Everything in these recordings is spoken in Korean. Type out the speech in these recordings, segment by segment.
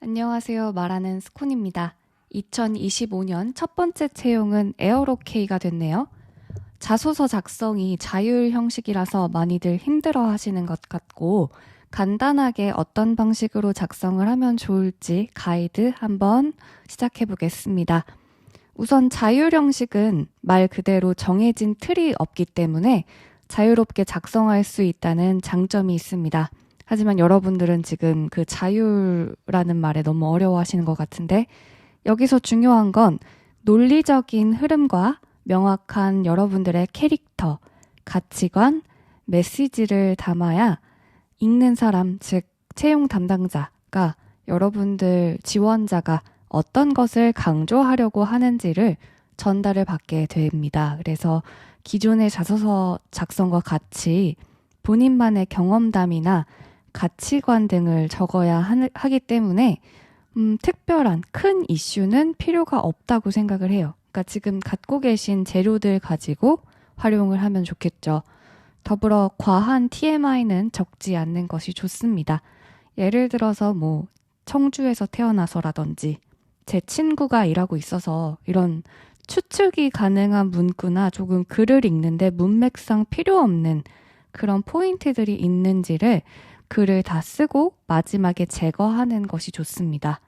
안녕하세요. 말하는 스콘입니다. 2025년 첫 번째 채용은 에어로케이가 됐네요. 자소서 작성이 자율 형식이라서 많이들 힘들어 하시는 것 같고, 간단하게 어떤 방식으로 작성을 하면 좋을지 가이드 한번 시작해 보겠습니다. 우선 자율 형식은 말 그대로 정해진 틀이 없기 때문에 자유롭게 작성할 수 있다는 장점이 있습니다. 하지만 여러분들은 지금 그 자율라는 말에 너무 어려워하시는 것 같은데, 여기서 중요한 건 논리적인 흐름과 명확한 여러분들의 캐릭터, 가치관, 메시지를 담아야 읽는 사람, 즉 채용 담당자가 여러분들 지원자가 어떤 것을 강조하려고 하는지를 전달을 받게 됩니다. 그래서 기존의 자소서 작성과 같이 본인만의 경험담이나 가치관 등을 적어야 하기 때문에 특별한 큰 이슈는 필요가 없다고 생각을 해요. 그러니까 지금 갖고 계신 재료들 가지고 활용을 하면 좋겠죠. 더불어 과한 TMI는 적지 않는 것이 좋습니다. 예를 들어서 청주에서 태어나서라든지 제 친구가 일하고 있어서 이런 추측이 가능한 문구나 조금 글을 읽는데 문맥상 필요 없는 그런 포인트들이 있는지를 글을 다 쓰고 마지막에 제거하는 것이 좋습니다.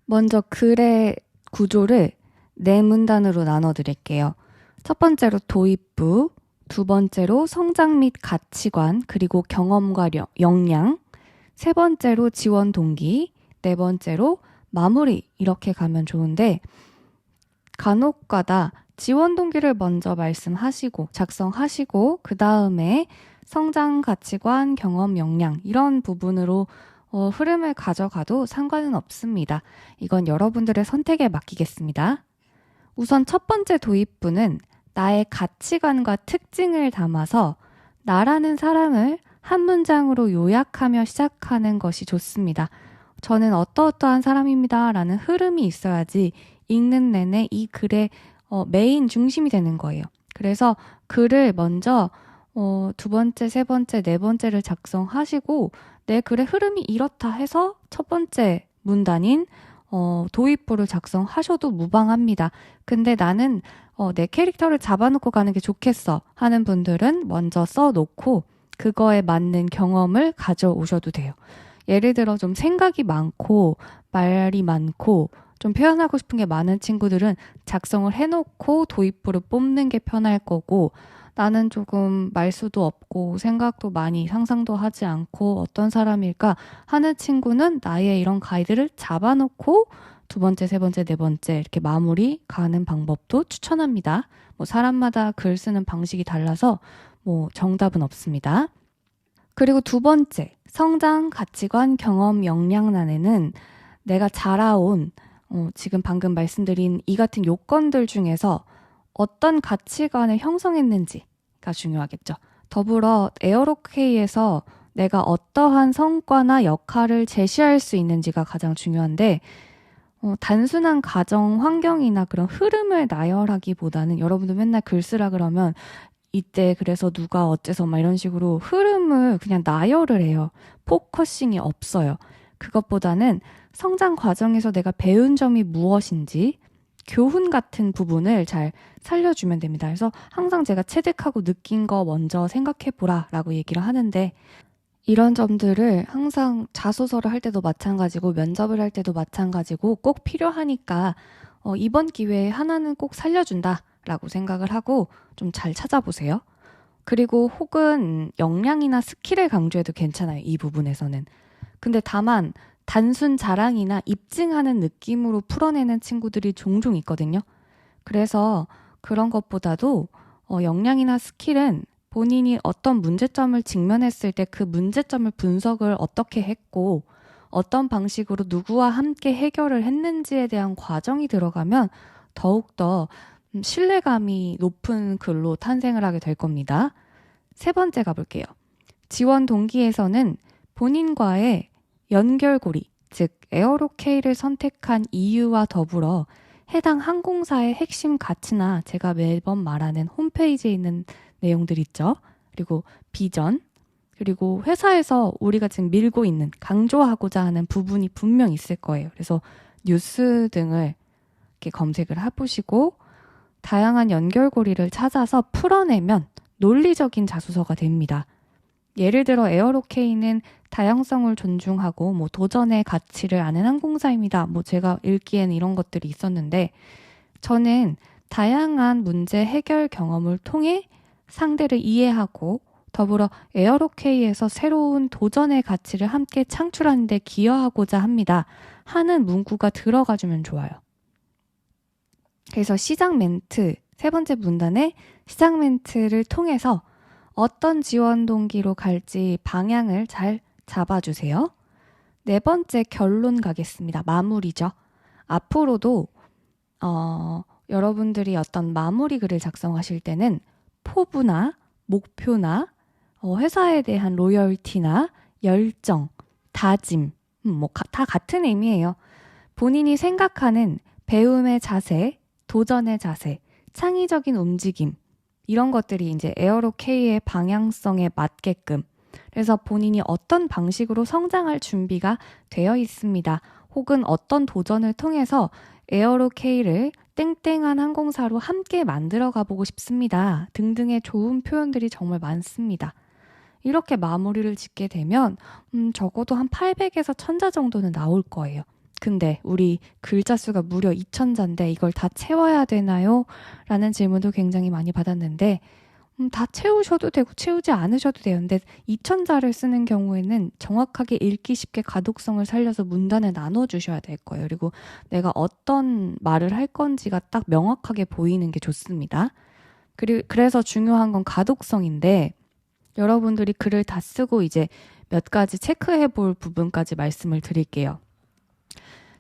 먼저 글의 구조를 네 문단으로 나눠 드릴게요. 첫 번째로 도입부, 두 번째로 성장 및 가치관, 그리고 경험과 역량, 세 번째로 지원 동기, 네 번째로 마무리, 이렇게 가면 좋은데 간혹가다 지원 동기를 먼저 말씀하시고 작성하시고 그 다음에 성장 가치관, 경험, 역량 이런 부분으로 흐름을 가져가도 상관은 없습니다. 이건 여러분들의 선택에 맡기겠습니다. 우선 첫 번째 도입부는 나의 가치관과 특징을 담아서 나라는 사람을 한 문장으로 요약하며 시작하는 것이 좋습니다. 저는 어떠어떠한 사람입니다 라는 흐름이 있어야지 읽는 내내 이 글의 메인 중심이 되는 거예요. 그래서 글을 먼저 두 번째, 세 번째, 네 번째를 작성하시고 내 글의 흐름이 이렇다 해서 첫 번째 문단인 도입부를 작성하셔도 무방합니다. 근데 나는 내 캐릭터를 잡아놓고 가는 게 좋겠어 하는 분들은 먼저 써놓고 그거에 맞는 경험을 가져오셔도 돼요. 예를 들어 좀 생각이 많고 말이 많고 좀 표현하고 싶은 게 많은 친구들은 작성을 해놓고 도입부를 뽑는 게 편할 거고, 나는 조금 말수도 없고 생각도 많이 상상도 하지 않고 어떤 사람일까 하는 친구는 나의 이런 가이드를 잡아놓고 두 번째, 세 번째, 네 번째 이렇게 마무리 가는 방법도 추천합니다. 사람마다 글 쓰는 방식이 달라서 정답은 없습니다. 그리고 두 번째, 성장, 가치관, 경험, 역량란에는 내가 자라온 지금 방금 말씀드린 이 같은 요건들 중에서 어떤 가치관을 형성했는지가 중요하겠죠. 더불어 에어로케이에서 내가 어떠한 성과나 역할을 제시할 수 있는지가 가장 중요한데 단순한 가정 환경이나 그런 흐름을 나열하기보다는 여러분도 맨날 글 쓰라 그러면 이때 그래서 누가 어째서 막 이런 식으로 흐름을 그냥 나열을 해요. 포커싱이 없어요. 그것보다는 성장 과정에서 내가 배운 점이 무엇인지 교훈 같은 부분을 잘 살려주면 됩니다. 그래서 항상 제가 체득하고 느낀 거 먼저 생각해보라 라고 얘기를 하는데 이런 점들을 항상 자소서를 할 때도 마찬가지고 면접을 할 때도 마찬가지고 꼭 필요하니까 이번 기회에 하나는 꼭 살려준다 라고 생각을 하고 좀 잘 찾아보세요. 그리고 혹은 역량이나 스킬을 강조해도 괜찮아요. 이 부분에서는. 근데 다만 단순 자랑이나 입증하는 느낌으로 풀어내는 친구들이 종종 있거든요. 그래서 그런 것보다도 역량이나 스킬은 본인이 어떤 문제점을 직면했을 때 그 문제점을 분석을 어떻게 했고 어떤 방식으로 누구와 함께 해결을 했는지에 대한 과정이 들어가면 더욱더 신뢰감이 높은 글로 탄생을 하게 될 겁니다. 세 번째 가볼게요. 지원 동기에서는 본인과의 연결고리, 즉 에어로케이를 선택한 이유와 더불어 해당 항공사의 핵심 가치나 제가 매번 말하는 홈페이지에 있는 내용들 있죠. 그리고 비전, 그리고 회사에서 우리가 지금 밀고 있는, 강조하고자 하는 부분이 분명 있을 거예요. 그래서 뉴스 등을 이렇게 검색을 해보시고 다양한 연결고리를 찾아서 풀어내면 논리적인 자소서가 됩니다. 예를 들어 에어로케이는 다양성을 존중하고 도전의 가치를 아는 항공사입니다. 제가 읽기에는 이런 것들이 있었는데 저는 다양한 문제 해결 경험을 통해 상대를 이해하고 더불어 에어로케이에서 새로운 도전의 가치를 함께 창출하는 데 기여하고자 합니다. 하는 문구가 들어가주면 좋아요. 그래서 시작 멘트, 세 번째 문단의 시작 멘트를 통해서 어떤 지원 동기로 갈지 방향을 잘 잡아주세요. 네 번째 결론 가겠습니다. 마무리죠. 앞으로도 여러분들이 어떤 마무리 글을 작성하실 때는 포부나 목표나 회사에 대한 로열티나 열정, 다짐, 다 같은 의미예요. 본인이 생각하는 배움의 자세, 도전의 자세, 창의적인 움직임, 이런 것들이 이제 에어로케이의 방향성에 맞게끔, 그래서 본인이 어떤 방식으로 성장할 준비가 되어 있습니다. 혹은 어떤 도전을 통해서 에어로케이를 땡땡한 항공사로 함께 만들어 가보고 싶습니다. 등등의 좋은 표현들이 정말 많습니다. 이렇게 마무리를 짓게 되면 적어도 한 800에서 1000자 정도는 나올 거예요. 근데 우리 글자 수가 무려 2000자인데 이걸 다 채워야 되나요? 라는 질문도 굉장히 많이 받았는데 다 채우셔도 되고 채우지 않으셔도 돼요. 근데 2000자를 쓰는 경우에는 정확하게 읽기 쉽게 가독성을 살려서 문단을 나눠주셔야 될 거예요. 그리고 내가 어떤 말을 할 건지가 딱 명확하게 보이는 게 좋습니다. 그래서 중요한 건 가독성인데 여러분들이 글을 다 쓰고 이제 몇 가지 체크해 볼 부분까지 말씀을 드릴게요.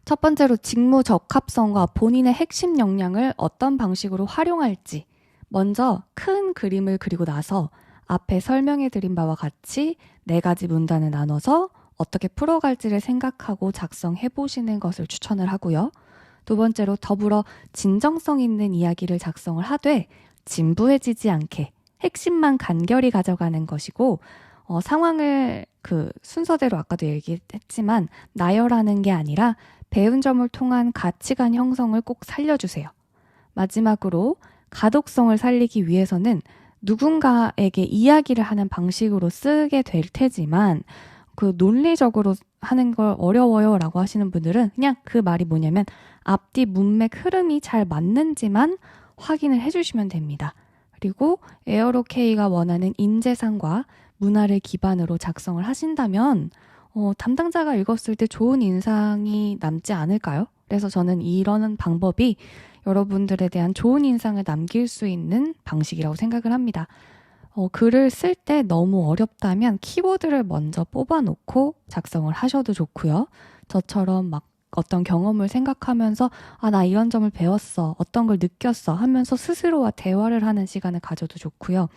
첫 번째로 직무 적합성과 본인의 핵심 역량을 어떤 방식으로 활용할지 먼저 큰 그림을 그리고 나서 앞에 설명해 드린 바와 같이 4가지 문단을 나눠서 어떻게 풀어갈지를 생각하고 작성해 보시는 것을 추천을 하고요. 두 번째로 더불어 진정성 있는 이야기를 작성을 하되 진부해지지 않게 핵심만 간결히 가져가는 것이고 상황을 순서대로 아까도 얘기했지만 나열하는 게 아니라 배운 점을 통한 가치관 형성을 꼭 살려주세요. 마지막으로 가독성을 살리기 위해서는 누군가에게 이야기를 하는 방식으로 쓰게 될 테지만 논리적으로 하는 걸 어려워요 라고 하시는 분들은 그냥 그 말이 뭐냐면 앞뒤 문맥 흐름이 잘 맞는지만 확인을 해주시면 됩니다. 그리고 에어로케이가 원하는 인재상과 문화를 기반으로 작성을 하신다면 담당자가 읽었을 때 좋은 인상이 남지 않을까요? 그래서 저는 이런 방법이 여러분들에 대한 좋은 인상을 남길 수 있는 방식이라고 생각을 합니다. 글을 쓸 때 너무 어렵다면 키워드를 먼저 뽑아놓고 작성을 하셔도 좋고요. 저처럼 막 어떤 경험을 생각하면서 나 이런 점을 배웠어, 어떤 걸 느꼈어 하면서 스스로와 대화를 하는 시간을 가져도 좋고요.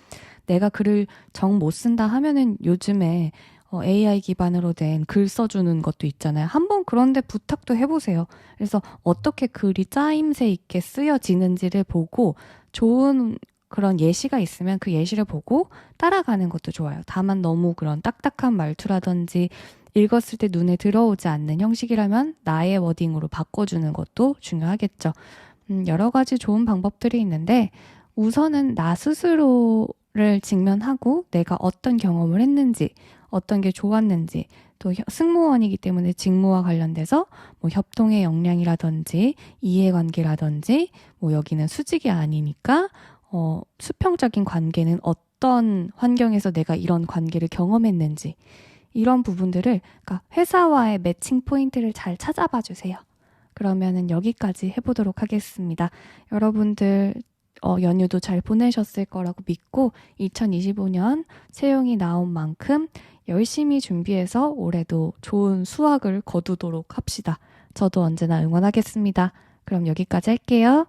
내가 글을 정 못 쓴다 하면은 요즘에 AI 기반으로 된 글 써주는 것도 있잖아요. 한번 그런데 부탁도 해보세요. 그래서 어떻게 글이 짜임새 있게 쓰여지는지를 보고 좋은 그런 예시가 있으면 그 예시를 보고 따라가는 것도 좋아요. 다만 너무 그런 딱딱한 말투라든지 읽었을 때 눈에 들어오지 않는 형식이라면 나의 워딩으로 바꿔주는 것도 중요하겠죠. 여러 가지 좋은 방법들이 있는데 우선은 나 스스로를 직면하고 내가 어떤 경험을 했는지 어떤 게 좋았는지 또 승무원이기 때문에 직무와 관련돼서 협동의 역량이라든지 이해관계라든지 여기는 수직이 아니니까 수평적인 관계는 어떤 환경에서 내가 이런 관계를 경험했는지 이런 부분들을 그러니까 회사와의 매칭 포인트를 잘 찾아봐 주세요. 그러면은 여기까지 해보도록 하겠습니다. 여러분들 연휴도 잘 보내셨을 거라고 믿고 2025년 채용이 나온 만큼 열심히 준비해서 올해도 좋은 수확을 거두도록 합시다. 저도 언제나 응원하겠습니다. 그럼 여기까지 할게요.